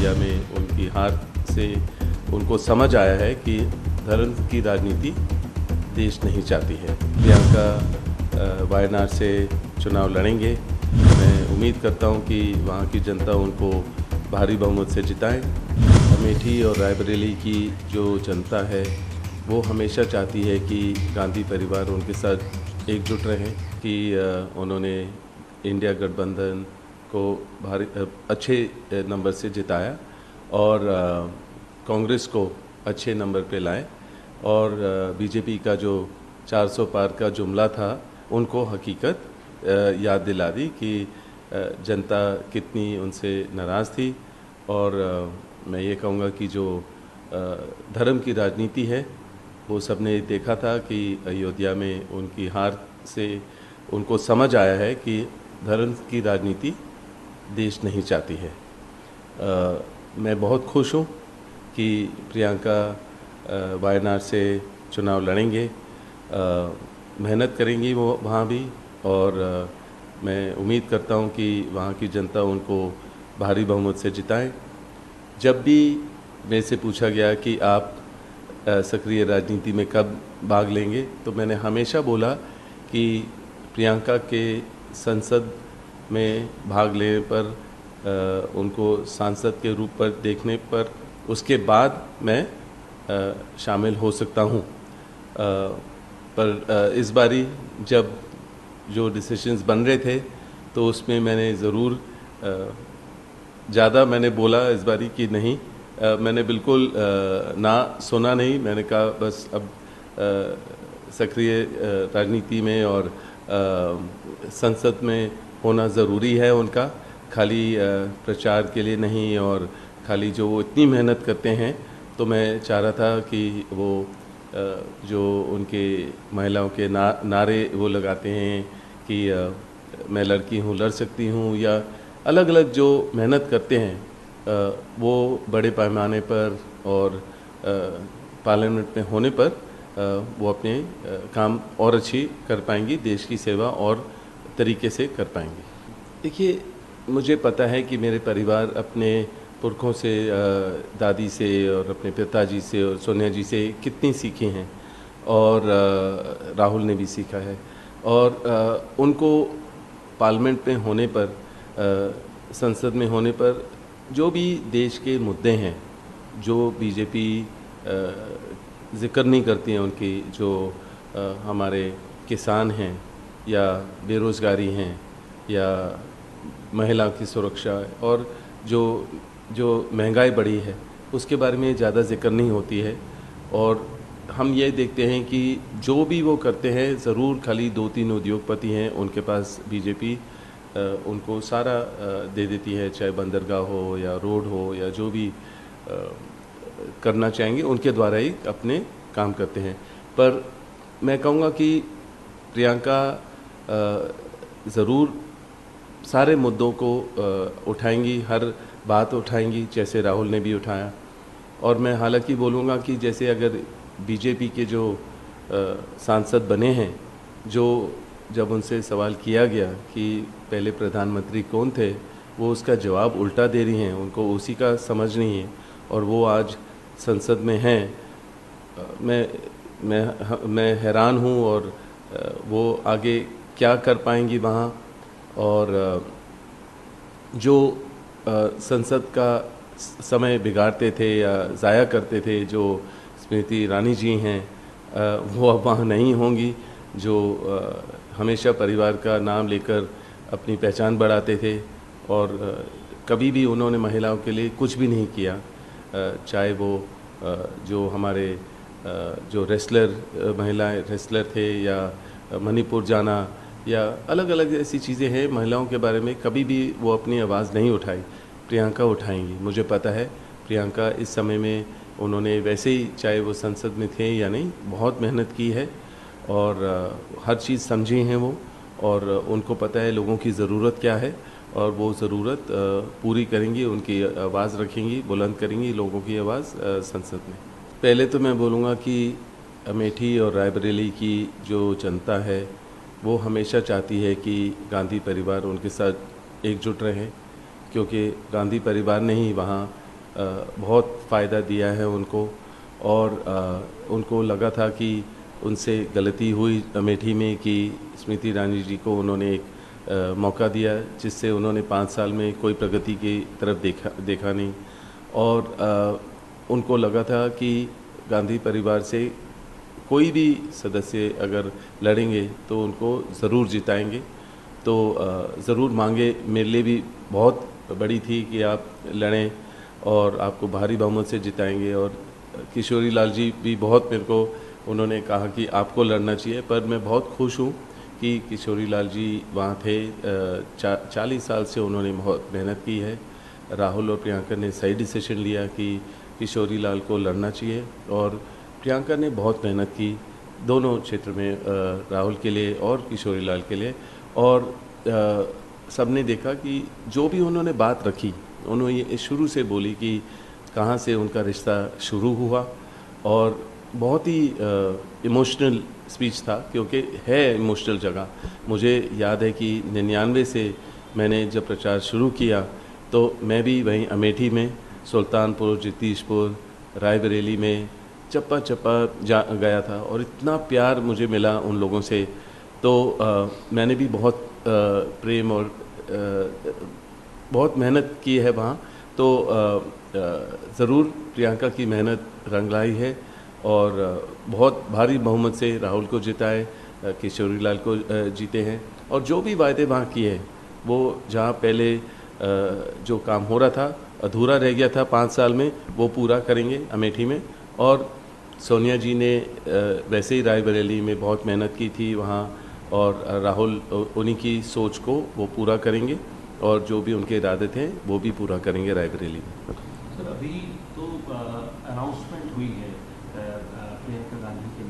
अयोध्या में उनकी हार से उनको समझ आया है कि धर्म की राजनीति देश नहीं चाहती है। प्रियंका वायनाड से चुनाव लड़ेंगे। मैं उम्मीद करता हूं कि वहां की जनता उनको भारी बहुमत से जिताए। अमेठी और रायबरेली की जो जनता है वो हमेशा चाहती है कि गांधी परिवार उनके साथ एकजुट रहे, कि उन्होंने इंडिया गठबंधन को भारी अच्छे नंबर से जिताया और कांग्रेस को अच्छे नंबर पे लाए और बीजेपी का जो 400 पार का जुमला था उनको हकीकत याद दिला दी कि जनता कितनी उनसे नाराज़ थी। और मैं ये कहूँगा कि जो धर्म की राजनीति है वो सबने देखा था कि अयोध्या में उनकी हार से उनको समझ आया है कि धर्म की राजनीति देश नहीं चाहती है। मैं बहुत खुश हूँ कि प्रियंका वायनाड से चुनाव लड़ेंगे। मेहनत करेंगी वो वहाँ भी, और मैं उम्मीद करता हूँ कि वहाँ की जनता उनको भारी बहुमत से जिताएं। जब भी मेरे से पूछा गया कि आप सक्रिय राजनीति में कब भाग लेंगे, तो मैंने हमेशा बोला कि प्रियंका के संसद में भाग लेने पर, उनको सांसद के रूप पर देखने पर, उसके बाद मैं शामिल हो सकता हूँ। पर इस बारी जब जो डिसीजंस बन रहे थे तो उसमें मैंने ज़रूर ज़्यादा मैंने बोला इस बारी कि नहीं, मैंने बिल्कुल ना सुना नहीं। मैंने कहा बस अब सक्रिय राजनीति में और संसद में होना ज़रूरी है उनका, खाली प्रचार के लिए नहीं। और खाली जो वो इतनी मेहनत करते हैं, तो मैं चाह रहा था कि वो जो उनके महिलाओं के नारे वो लगाते हैं कि मैं लड़की हूँ, लड़ सकती हूँ, या अलग अलग जो मेहनत करते हैं वो बड़े पैमाने पर और पार्लियामेंट में होने पर वो अपने काम और अच्छी कर पाएंगी, देश की सेवा और तरीके से कर पाएंगी। देखिए, मुझे पता है कि मेरे परिवार अपने पुरखों से, दादी से और अपने पिताजी से और सोनिया जी से कितनी सीखे हैं, और राहुल ने भी सीखा है। और उनको पार्लियामेंट में होने पर, संसद में होने पर जो भी देश के मुद्दे हैं जो बीजेपी जिक्र नहीं करती हैं, उनकी जो हमारे किसान हैं या बेरोज़गारी हैं या महिला की सुरक्षा और जो महंगाई बढ़ी है, उसके बारे में ज़्यादा जिक्र नहीं होती है। और हम ये देखते हैं कि जो भी वो करते हैं, ज़रूर खाली 2-3 उद्योगपति हैं उनके पास, बीजेपी उनको सारा दे देती है, चाहे बंदरगाह हो या रोड हो या जो भी करना चाहेंगे उनके द्वारा ही अपने काम करते हैं। पर मैं कहूँगा कि प्रियंका ज़रूर सारे मुद्दों को उठाएंगी, हर बात उठाएंगी, जैसे राहुल ने भी उठाया। और मैं हालांकि बोलूँगा कि जैसे अगर बीजेपी के जो सांसद बने हैं, जो जब उनसे सवाल किया गया कि पहले प्रधानमंत्री कौन थे, वो उसका जवाब उल्टा दे रही हैं, उनको उसी का समझ नहीं है, और वो आज संसद में हैं। मैं हैरान हूँ, और वो आगे क्या कर पाएंगी वहाँ। और जो संसद का समय बिगाड़ते थे या ज़ाया करते थे, जो स्मृति ईरानी जी हैं, वो अब वहाँ नहीं होंगी, जो हमेशा परिवार का नाम लेकर अपनी पहचान बढ़ाते थे। और कभी भी उन्होंने महिलाओं के लिए कुछ भी नहीं किया, चाहे वो जो हमारे जो महिलाएं रेसलर थे, या मणिपुर जाना, या अलग अलग ऐसी चीज़ें हैं महिलाओं के बारे में, कभी भी वो अपनी आवाज़ नहीं उठाई। प्रियंका उठाएंगी, मुझे पता है। प्रियंका इस समय में उन्होंने वैसे ही, चाहे वो संसद में थे या नहीं, बहुत मेहनत की है और हर चीज़ समझी हैं वो, और उनको पता है लोगों की ज़रूरत क्या है, और वो ज़रूरत पूरी करेंगी, उनकी आवाज़ रखेंगी, बुलंद करेंगी लोगों की आवाज़ संसद में। पहले तो मैं बोलूँगा कि अमेठी और रायबरेली की जो जनता है वो हमेशा चाहती है कि गांधी परिवार उनके साथ एकजुट रहे, क्योंकि गांधी परिवार ने ही वहाँ बहुत फ़ायदा दिया है उनको। और उनको लगा था कि उनसे गलती हुई अमेठी में कि स्मृति ईरानी जी को उन्होंने एक मौका दिया जिससे उन्होंने 5 साल में कोई प्रगति की तरफ देखा नहीं। और उनको लगा था कि गांधी परिवार से कोई भी सदस्य अगर लड़ेंगे तो उनको ज़रूर जिताएंगे। तो ज़रूर मांगे मेरे लिए भी बहुत बड़ी थी कि आप लड़ें और आपको भारी बहुमत से जिताएंगे। और किशोरी लाल जी भी बहुत मेरे को उन्होंने कहा कि आपको लड़ना चाहिए। पर मैं बहुत खुश हूँ कि किशोरी लाल जी वहाँ थे। 40 साल से उन्होंने बहुत मेहनत की है। राहुल और प्रियंका ने सही डिसीजन लिया कि किशोरी लाल को लड़ना चाहिए। और प्रियंका ने बहुत मेहनत की दोनों क्षेत्र में, राहुल के लिए और किशोरी लाल के लिए। और सबने देखा कि जो भी उन्होंने बात रखी, उन्होंने ये शुरू से बोली कि कहाँ से उनका रिश्ता शुरू हुआ। और बहुत ही इमोशनल स्पीच था, क्योंकि है इमोशनल जगह। मुझे याद है कि 99 से मैंने जब प्रचार शुरू किया तो मैं भी वहीं अमेठी में, सुल्तानपुर, जगदीशपुर, रायबरेली में चप्पा चप्पा गया था। और इतना प्यार मुझे मिला उन लोगों से। तो मैंने भी बहुत प्रेम और बहुत मेहनत की है वहाँ। तो ज़रूर प्रियंका की मेहनत रंग लाई है और बहुत भारी बहुमत से राहुल को जिताए, किशोरी लाल को जीते हैं। और जो भी वायदे वहाँ किए, वो जहाँ पहले जो काम हो रहा था, अधूरा रह गया था 5 साल में, वो पूरा करेंगे अमेठी में। और सोनिया जी ने वैसे ही रायबरेली में बहुत मेहनत की थी वहाँ, और राहुल उन्हीं की सोच को वो पूरा करेंगे। और जो भी उनके इरादे थे वो भी पूरा करेंगे रायबरेली में। सर, अभी तो अनाउंसमेंट हुई है प्रियंका गांधी के